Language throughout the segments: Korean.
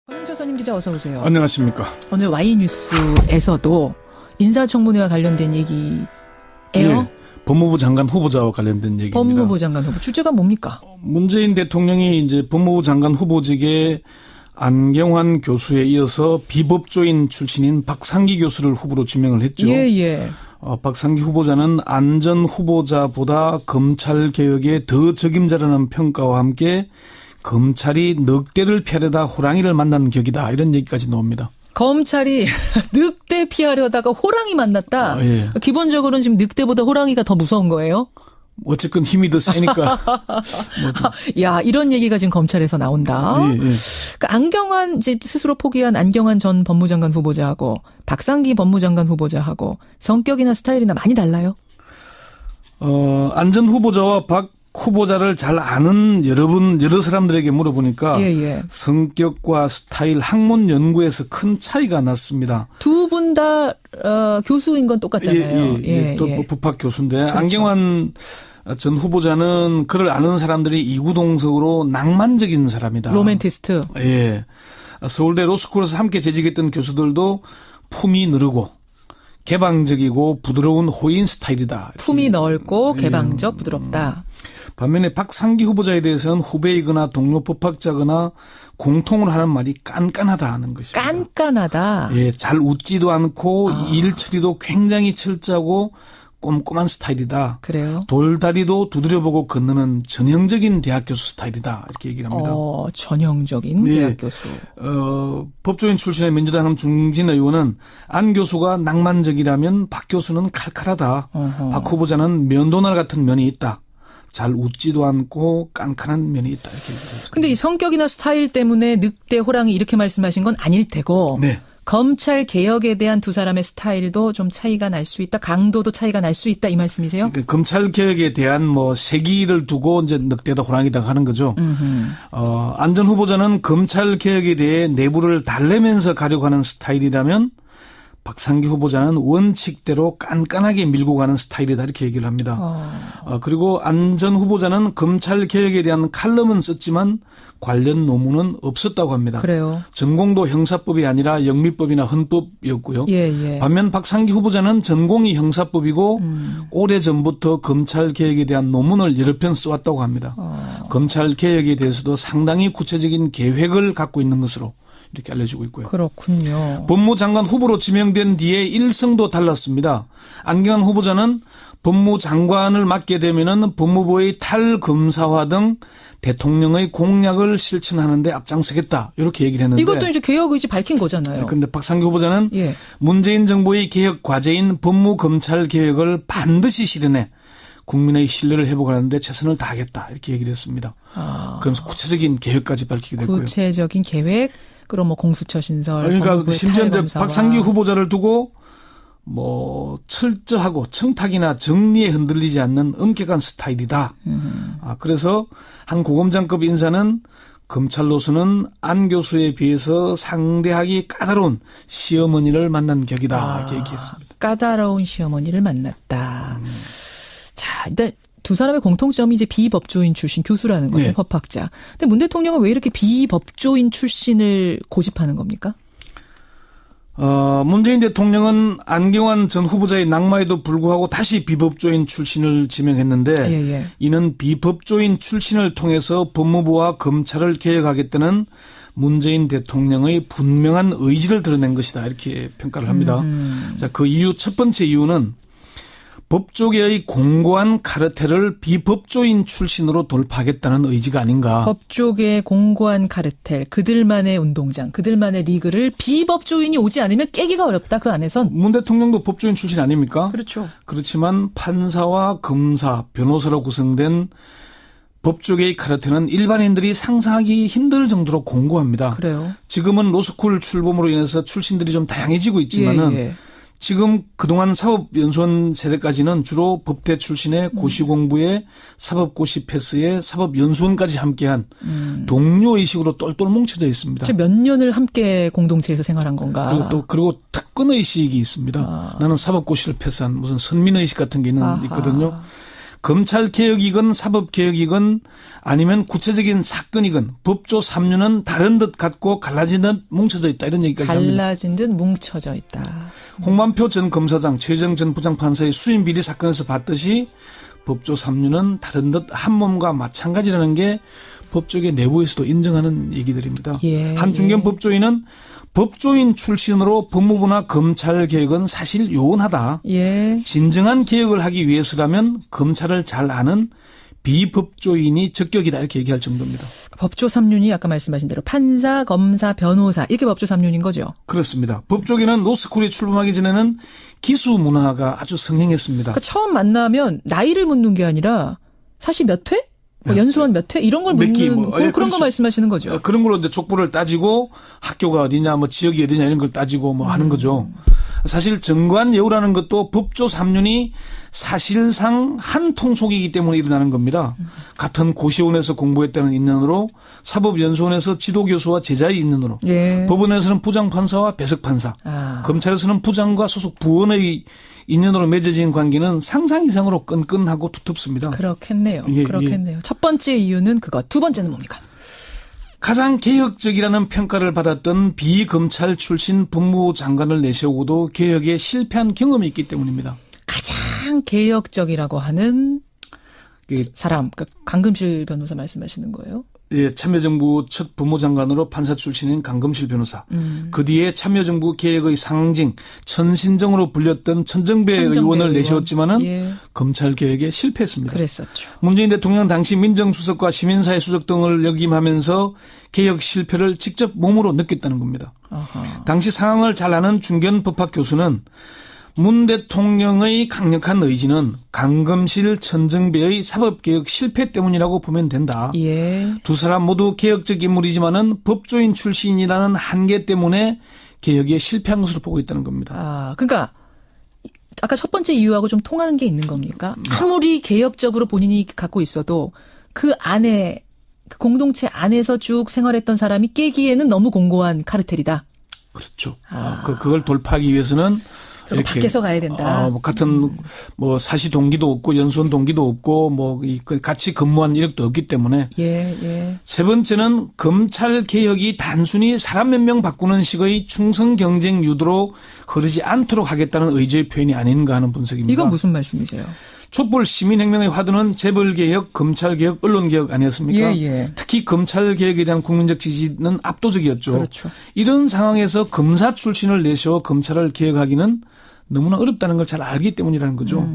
권영철 선임 기자 어서 오세요. 안녕하십니까. 오늘 Y뉴스에서도 인사청문회와 관련된 얘기예요. 예, 법무부 장관 후보자와 관련된 얘기입니다. 법무부 장관 후보 주제가 뭡니까? 문재인 대통령이 이제 법무부 장관 후보직에 안경환 교수에 이어서 비법조인 출신인 박상기 교수를 후보로 지명을 했죠. 예. 박상기 후보자는 안전 후보자보다 검찰 개혁에 더 적임자라는 평가와 함께 검찰이 늑대를 피하려다 호랑이를 만난 격이다. 이런 얘기까지 나옵니다. 검찰이 늑대 피하려다가 호랑이 만났다. 예. 기본적으로는 지금 늑대보다 호랑이가 더 무서운 거예요? 어쨌건 힘이 더 세니까. 야, 이런 얘기가 지금 검찰에서 나온다. 예. 그러니까 안경환 이제 스스로 포기한 안경환 전 법무장관 후보자하고 박상기 법무장관 후보자하고 성격이나 스타일이나 많이 달라요? 안전 후보자와 박 후보자를 잘 아는 여러 사람들에게 물어보니까 성격과 스타일, 학문 연구에서 큰 차이가 났습니다. 두 분 다 교수인 건 똑같잖아요. 또 법학 교수인데 그렇죠. 안경환 전 후보자는 그를 아는 사람들이 이구동성으로 낭만적인 사람이다. 로맨티스트. 예. 서울대 로스쿨에서 함께 재직했던 교수들도 품이 느르고 개방적이고 부드러운 호인 스타일이다. 품이 넓고 개방적, 부드럽다. 반면에 박상기 후보자에 대해서는 후배이거나 동료 법학자거나 공통으로 하는 말이 깐깐하다 하는 것입니다. 깐깐하다. 예, 잘 웃지도 않고 일 처리도 굉장히 철저하고 꼼꼼한 스타일이다. 그래요? 돌다리도 두드려보고 건너는 전형적인 대학 교수 스타일이다. 이렇게 얘기를 합니다. 전형적인 대학 교수. 법조인 출신의 민주당 중진 의원은 안 교수가 낭만적이라면 박 교수는 칼칼하다. 박 후보자는 면도날 같은 면이 있다. 잘 웃지도 않고 깐깐한 면이 있다. 이렇게 얘기했습니다. 근데 이 성격이나 스타일 때문에 늑대, 호랑이 이렇게 말씀하신 건 아닐 테고. 네. 검찰 개혁에 대한 두 사람의 스타일도 좀 차이가 날 수 있다. 강도도 차이가 날 수 있다. 이 말씀이세요? 그러니까 검찰 개혁에 대한 세기를 두고 이제 늑대다 호랑이다 하는 거죠. 안전 후보자는 검찰 개혁에 대해 내부를 달래면서 가려고 하는 스타일이라면 박상기 후보자는 원칙대로 깐깐하게 밀고 가는 스타일이다 이렇게 얘기를 합니다. 그리고 안 전 후보자는 검찰 개혁에 대한 칼럼은 썼지만 관련 논문은 없었다고 합니다. 그래요. 전공도 형사법이 아니라 영미법이나 헌법이었고요. 예. 반면 박상기 후보자는 전공이 형사법이고 오래전부터 검찰 개혁에 대한 논문을 여러 편 써왔다고 합니다. 검찰 개혁에 대해서도 상당히 구체적인 계획을 갖고 있는 것으로 이렇게 알려지고 있고요. 그렇군요. 법무장관 후보로 지명된 뒤에 일성도 달랐습니다. 안경환 후보자는 법무장관을 맡게 되면은 법무부의 탈검사화 등 대통령의 공약을 실천하는 데 앞장서겠다. 이렇게 얘기를 했는데. 이것도 이제 개혁 의지 밝힌 거잖아요. 그런데 박상기 후보자는 문재인 정부의 개혁 과제인 법무검찰 개혁을 반드시 실현해 국민의 신뢰를 회복하는 데 최선을 다하겠다. 이렇게 얘기를 했습니다. 그러면서 구체적인 계획까지 밝히게 됐고요. 구체적인 계획. 그럼 공수처 신설. 그러니까 심지어 이제 박상기 후보자를 두고 철저하고 청탁이나 정리에 흔들리지 않는 엄격한 스타일이다. 그래서 한 고검장급 인사는 검찰로서는 안 교수에 비해서 상대하기 까다로운 시어머니를 만난 격이다. 이렇게 얘기했습니다. 까다로운 시어머니를 만났다. 자, 일단 두 사람의 공통점이 이제 비법조인 출신 교수라는 거죠. 법학자. 근데 문 대통령은 왜 이렇게 비법조인 출신을 고집하는 겁니까? 문재인 대통령은 안경환 전 후보자의 낙마에도 불구하고 다시 비법조인 출신을 지명했는데 이는 비법조인 출신을 통해서 법무부와 검찰을 개혁하겠다는 문재인 대통령의 분명한 의지를 드러낸 것이다. 이렇게 평가를 합니다. 자, 그 이유 첫 번째 이유는 법조계의 공고한 카르텔을 비법조인 출신으로 돌파하겠다는 의지가 아닌가. 법조계의 공고한 카르텔, 그들만의 운동장, 그들만의 리그를 비법조인이 오지 않으면 깨기가 어렵다. 그 안에선. 문 대통령도 법조인 출신 아닙니까? 그렇죠. 그렇지만 판사와 검사, 변호사로 구성된 법조계의 카르텔은 일반인들이 상상하기 힘들 정도로 공고합니다. 그래요. 지금은 로스쿨 출범으로 인해서 출신들이 좀 다양해지고 있지만은 지금 그동안 사법연수원 세대까지는 주로 법대 출신의 고시공부에 사법고시 패스에 사법연수원까지 함께한 동료의식으로 똘똘 뭉쳐져 있습니다. 몇 년을 함께 공동체에서 생활한 건가? 그리고 특권의식이 있습니다. 나는 사법고시를 패스한 무슨 선민의식 같은 게 있거든요. 검찰개혁이건 사법개혁이건 아니면 구체적인 사건이건 법조 3류는 다른 듯 같고 갈라진 듯 뭉쳐져 있다. 이런 얘기까지 합니다. 갈라진 듯 뭉쳐져 있다. 홍만표 전 검사장, 최재형 전 부장판사의 수임 비리 사건에서 봤듯이 법조 3류는 다른 듯 한 몸과 마찬가지라는 게 법조계 내부에서도 인정하는 얘기들입니다. 예, 한 중견 법조인은 법조인 출신으로 법무부나 검찰 개혁은 사실 요원하다. 예. 진정한 개혁을 하기 위해서라면 검찰을 잘 아는 비법조인이 적격이다 이렇게 얘기할 정도입니다. 법조 3륜이 아까 말씀하신 대로 판사, 검사, 변호사 이렇게 법조 3륜인 거죠? 그렇습니다. 법조계는 로스쿨에 출범하기 전에는 기수 문화가 아주 성행했습니다. 그러니까 처음 만나면 나이를 묻는 게 아니라 사실 몇 회? 뭐 연수원 몇 회? 이런 걸 묻는 그런 거 말씀하시는 거죠. 그런 걸로 이제 족보를 따지고 학교가 어디냐 뭐 지역이 어디냐 이런 걸 따지고 뭐 하는 거죠. 사실 정관 예우라는 것도 법조 3륜이 사실상 한 통속이기 때문에 일어나는 겁니다. 같은 고시원에서 공부했다는 인연으로 사법연수원에서 지도교수와 제자의 인연으로 예. 법원에서는 부장판사와 배석판사 검찰에서는 부장과 소속 부원의 인연으로 맺어진 관계는 상상 이상으로 끈끈하고 두텁습니다. 그렇겠네요. 예, 그렇겠네요. 첫 번째 이유는 그것. 두 번째는 뭡니까? 가장 개혁적이라는 평가를 받았던 비검찰 출신 법무부 장관을 내세우고도 개혁에 실패한 경험이 있기 때문입니다. 가장 개혁적이라고 하는 사람, 그러니까 강금실 변호사 말씀하시는 거예요? 예, 참여정부 첫 법무장관으로 판사 출신인 강금실 변호사. 그 뒤에 참여정부 개혁의 상징, 천신정으로 불렸던 천정배 의원을 내세웠지만은 예. 검찰 개혁에 실패했습니다. 그랬었죠. 문재인 대통령 당시 민정수석과 시민사회 수석 등을 역임하면서 개혁 실패를 직접 몸으로 느꼈다는 겁니다. 아하. 당시 상황을 잘 아는 중견 법학 교수는 문 대통령의 강력한 의지는 강금실 천정배의 사법개혁 실패 때문이라고 보면 된다. 예. 두 사람 모두 개혁적 인물이지만은 법조인 출신이라는 한계 때문에 개혁에 실패한 것으로 보고 있다는 겁니다. 아, 그러니까 아까 첫 번째 이유하고 좀 통하는 게 있는 겁니까? 아무리 개혁적으로 본인이 갖고 있어도 그 안에 그 공동체 안에서 쭉 생활했던 사람이 깨기에는 너무 공고한 카르텔이다. 그렇죠. 그걸 돌파하기 위해서는 이렇게 밖에서 가야 된다. 뭐 같은 뭐 사시 동기도 없고 연수원 동기도 없고 뭐 같이 근무한 이력도 없기 때문에. 예. 세 번째는 검찰 개혁이 단순히 사람 몇 명 바꾸는 식의 충성 경쟁 유도로 흐르지 않도록 하겠다는 의지의 표현이 아닌가 하는 분석입니다. 이건 무슨 말씀이세요? 촛불 시민혁명의 화두는 재벌개혁, 검찰개혁, 언론개혁 아니었습니까? 예. 특히 검찰개혁에 대한 국민적 지지는 압도적이었죠. 그렇죠. 이런 상황에서 검사 출신을 내세워 검찰을 개혁하기는 너무나 어렵다는 걸 잘 알기 때문이라는 거죠.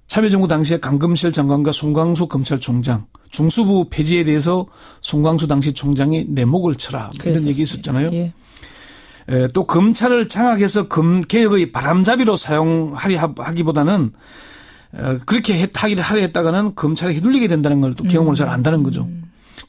참여정부 당시에 강금실 장관과 송광수 검찰총장, 중수부 폐지에 대해서 송광수 당시 총장이 내 목을 쳐라 이런 얘기 있었잖아요. 예. 또 검찰을 장악해서 개혁의 바람잡이로 사용하려 하기보다는 그렇게 하려 했다가는 검찰에 휘둘리게 된다는 걸 또 경험으로 잘 안다는 거죠.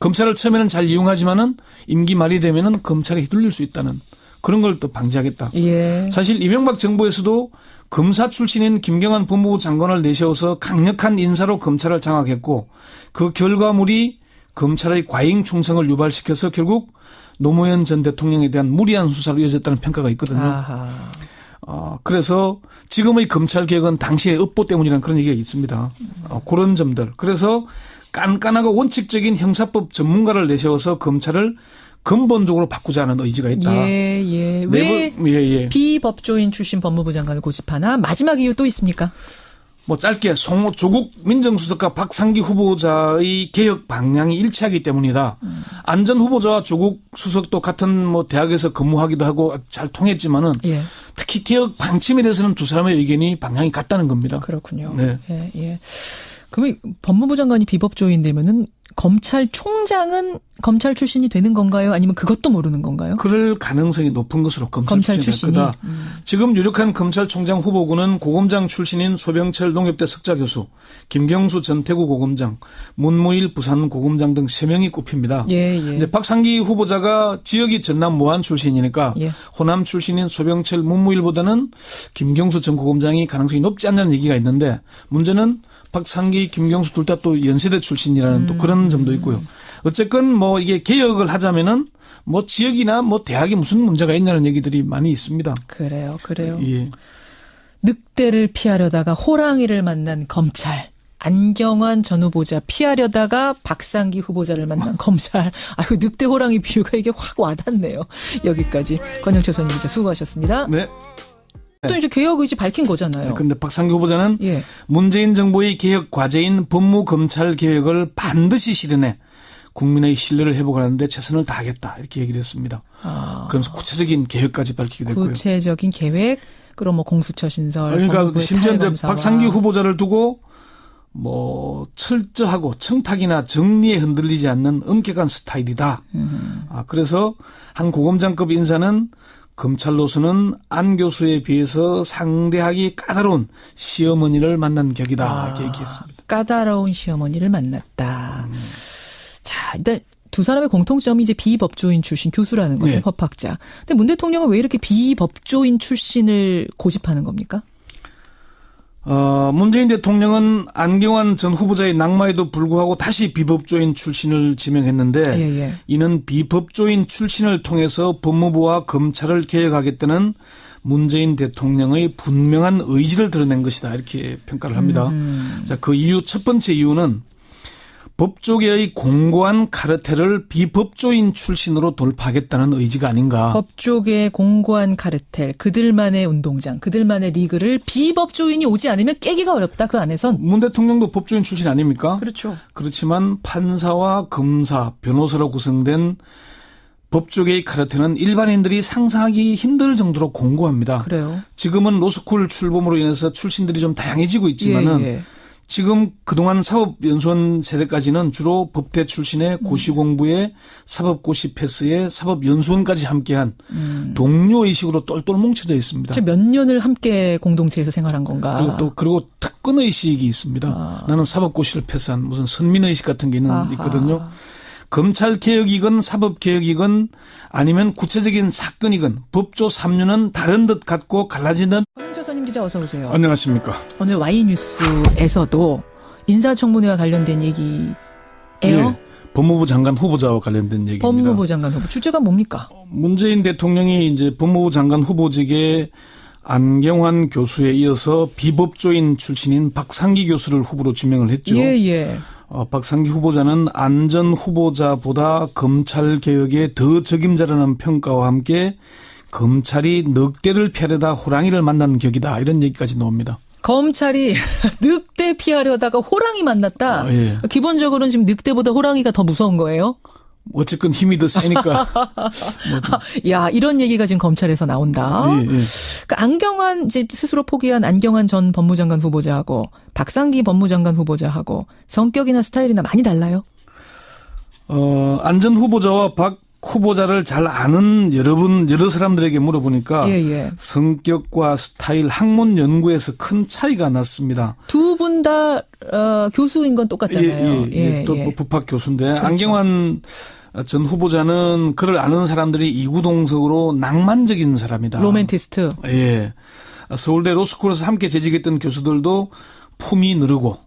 검찰을 처음에는 잘 이용하지만은 임기 말이 되면은 검찰에 휘둘릴 수 있다는 그런 걸 또 방지하겠다. 예. 사실 이명박 정부에서도 검사 출신인 김경환 법무부 장관을 내세워서 강력한 인사로 검찰을 장악했고 그 결과물이 검찰의 과잉 충성을 유발시켜서 결국 노무현 전 대통령에 대한 무리한 수사로 이어졌다는 평가가 있거든요. 그래서 지금의 검찰 개혁은 당시의 업보 때문이라는 그런 얘기가 있습니다. 그런 점들. 그래서 깐깐하고 원칙적인 형사법 전문가를 내세워서 검찰을 근본적으로 바꾸자는 의지가 있다. 예. 왜 비법조인 출신 법무부 장관을 고집하나? 마지막 이유 또 있습니까? 뭐 짧게 조국 민정수석과 박상기 후보자의 개혁 방향이 일치하기 때문이다. 안 전 후보자와 조국 수석도 같은 뭐 대학에서 근무하기도 하고 잘 통했지만은 예. 특히 개혁 방침에 대해서는 두 사람의 의견이 방향이 같다는 겁니다. 그렇군요. 네. 예. 그러면 법무부 장관이 비법조인 되면은 검찰총장은 검찰 출신이 되는 건가요? 아니면 그것도 모르는 건가요? 그럴 가능성이 높은 것으로 검찰 출신이 될 거다. 지금 유력한 검찰총장 후보군은 고검장 출신인 소병철 농협대 석좌교수, 김경수 전 대구 고검장, 문무일 부산 고검장 등 3명이 꼽힙니다. 예. 이제 박상기 후보자가 지역이 전남 모안 출신이니까 호남 출신인 소병철 문무일보다는 김경수 전 고검장이 가능성이 높지 않냐는 얘기가 있는데 문제는 박상기, 김경수 둘 다 또 연세대 출신이라는 또 그런 점도 있고요. 어쨌건 뭐 이게 개혁을 하자면은 뭐 지역이나 뭐 대학에 무슨 문제가 있냐는 얘기들이 많이 있습니다. 그래요. 예. 늑대를 피하려다가 호랑이를 만난 검찰. 안경환 전 후보자 피하려다가 박상기 후보자를 만난 검찰. 아유, 늑대 호랑이 비유가 이게 확 와닿네요. 여기까지 권영철 선임 기자 수고하셨습니다. 네. 또 이제 개혁 의지 밝힌 거잖아요. 그런데 박상기 후보자는 예. 문재인 정부의 개혁 과제인 법무검찰 개혁을 반드시 실현해 국민의 신뢰를 회복하는데 최선을 다하겠다 이렇게 얘기를 했습니다. 그러면서 구체적인 계획까지 밝히게 됐고요. 구체적인 계획, 그럼 뭐 공수처 신설, 그러니까 심지어 이제 박상기 후보자를 두고 뭐 철저하고 청탁이나 정리에 흔들리지 않는 엄격한 스타일이다. 그래서 한 고검장급 인사는 검찰로서는 안 교수에 비해서 상대하기 까다로운 시어머니를 만난 격이다 이렇게 얘기했습니다. 까다로운 시어머니를 만났다. 자, 일단 두 사람의 공통점이 이제 비법조인 출신 교수라는 거죠. 네. 법학자. 근데 문 대통령은 왜 이렇게 비법조인 출신을 고집하는 겁니까? 문재인 대통령은 안경환 전 후보자의 낙마에도 불구하고 다시 비법조인 출신을 지명했는데 이는 비법조인 출신을 통해서 법무부와 검찰을 개혁하겠다는 문재인 대통령의 분명한 의지를 드러낸 것이다 이렇게 평가를 합니다. 자, 그 이유 첫 번째 이유는 법조계의 공고한 카르텔을 비법조인 출신으로 돌파하겠다는 의지가 아닌가. 법조계의 공고한 카르텔, 그들만의 운동장, 그들만의 리그를 비법조인이 오지 않으면 깨기가 어렵다. 그 안에선. 문 대통령도 법조인 출신 아닙니까? 그렇죠. 그렇지만 판사와 검사, 변호사로 구성된 법조계의 카르텔은 일반인들이 상상하기 힘들 정도로 공고합니다. 그래요. 지금은 로스쿨 출범으로 인해서 출신들이 좀 다양해지고 있지만은 지금 그동안 사법연수원 세대까지는 주로 법대 출신의 고시공부에 사법고시 패스에 사법연수원까지 함께한 동료의식으로 똘똘 뭉쳐져 있습니다. 몇 년을 함께 공동체에서 생활한 건가? 그리고 특권의식이 있습니다. 나는 사법고시를 패스한 무슨 선민의식 같은 게 있거든요. 검찰개혁이건 사법개혁이건 아니면 구체적인 사건이건 법조 3류는 다른 듯 같고 갈라지는. 권영철 선임 기자 어서 오세요. 안녕하십니까. 오늘 Y뉴스에서도 인사청문회와 관련된 얘기예요? 네, 법무부 장관 후보자와 관련된 얘기입니다. 법무부 장관 후보. 주제가 뭡니까? 문재인 대통령이 이제 법무부 장관 후보직에 안경환 교수에 이어서 비법조인 출신인 박상기 교수를 후보로 지명을 했죠. 예. 박상기 후보자는 안 전 후보자보다 검찰 개혁에 더 적임자라는 평가와 함께 검찰이 늑대를 피하려다 호랑이를 만난 격이다 이런 얘기까지 나옵니다. 검찰이 늑대 피하려다가 호랑이 만났다. 예. 기본적으로는 지금 늑대보다 호랑이가 더 무서운 거예요? 어쨌건 힘이 더 세니까. 야, 이런 얘기가 지금 검찰에서 나온다. 예. 그러니까 안경환 이제 스스로 포기한 안경환 전 법무장관 후보자하고 박상기 법무장관 후보자하고 성격이나 스타일이나 많이 달라요? 안 전 후보자와 박 후보자를 잘 아는 여러 사람들에게 물어보니까 성격과 스타일, 학문 연구에서 큰 차이가 났습니다. 두 분 다 교수인 건 똑같잖아요. 또 법학 교수인데 그렇죠. 안경환 전 후보자는 그를 아는 사람들이 이구동성으로 낭만적인 사람이다. 로맨티스트. 예. 서울대 로스쿨에서 함께 재직했던 교수들도 품이 느르고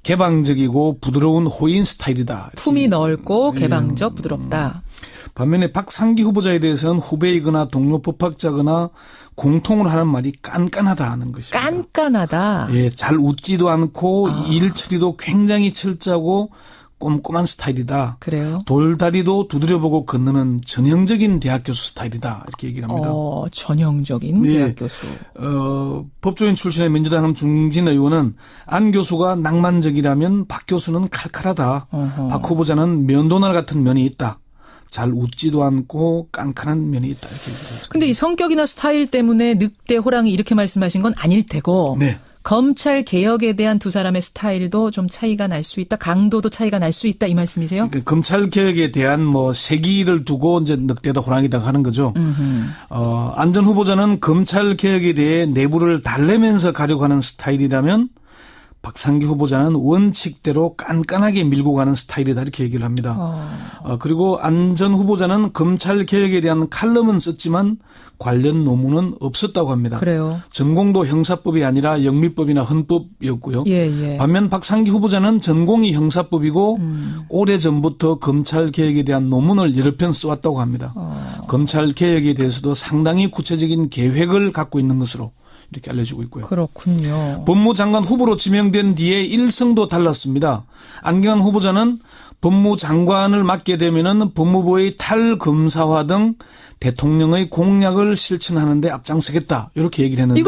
개방적이고 부드러운 호인 스타일이다. 품이 넓고 개방적, 부드럽다. 반면에 박상기 후보자에 대해서는 후배이거나 동료 법학자거나 공통으로 하는 말이 깐깐하다 하는 것입니다. 깐깐하다. 예, 잘 웃지도 않고 일 처리도 굉장히 철저하고 꼼꼼한 스타일이다. 그래요? 돌다리도 두드려보고 건너는 전형적인 대학 교수 스타일이다. 이렇게 얘기를 합니다. 전형적인 대학 교수. 법조인 출신의 민주당 중진 의원은 안 교수가 낭만적이라면 박 교수는 칼칼하다. 박 후보자는 면도날 같은 면이 있다. 잘 웃지도 않고 깐깐한 면이 있다. 이렇게 얘기했습니다. 근데 이 성격이나 스타일 때문에 늑대, 호랑이 이렇게 말씀하신 건 아닐 테고 검찰 개혁에 대한 두 사람의 스타일도 좀 차이가 날 수 있다. 강도도 차이가 날 수 있다. 이 말씀이세요? 그러니까 검찰 개혁에 대한 세기를 두고 이제 늑대다 호랑이다 하는 거죠. 안 전 후보자는 검찰 개혁에 대해 내부를 달래면서 가려고 하는 스타일이라면 박상기 후보자는 원칙대로 깐깐하게 밀고 가는 스타일이다 이렇게 얘기를 합니다. 그리고 안 전 후보자는 검찰 개혁에 대한 칼럼은 썼지만 관련 논문은 없었다고 합니다. 그래요. 전공도 형사법이 아니라 영미법이나 헌법이었고요. 반면 박상기 후보자는 전공이 형사법이고 오래전부터 검찰 개혁에 대한 논문을 여러 편 써왔다고 합니다. 검찰 개혁에 대해서도 상당히 구체적인 계획을 갖고 있는 것으로 이렇게 알려지고 있고요. 그렇군요. 법무장관 후보로 지명된 뒤에 일성도 달랐습니다. 안경환 후보자는 법무장관을 맡게 되면은 법무부의 탈검사화 등 대통령의 공약을 실천하는 데 앞장서겠다 이렇게 얘기를 했는데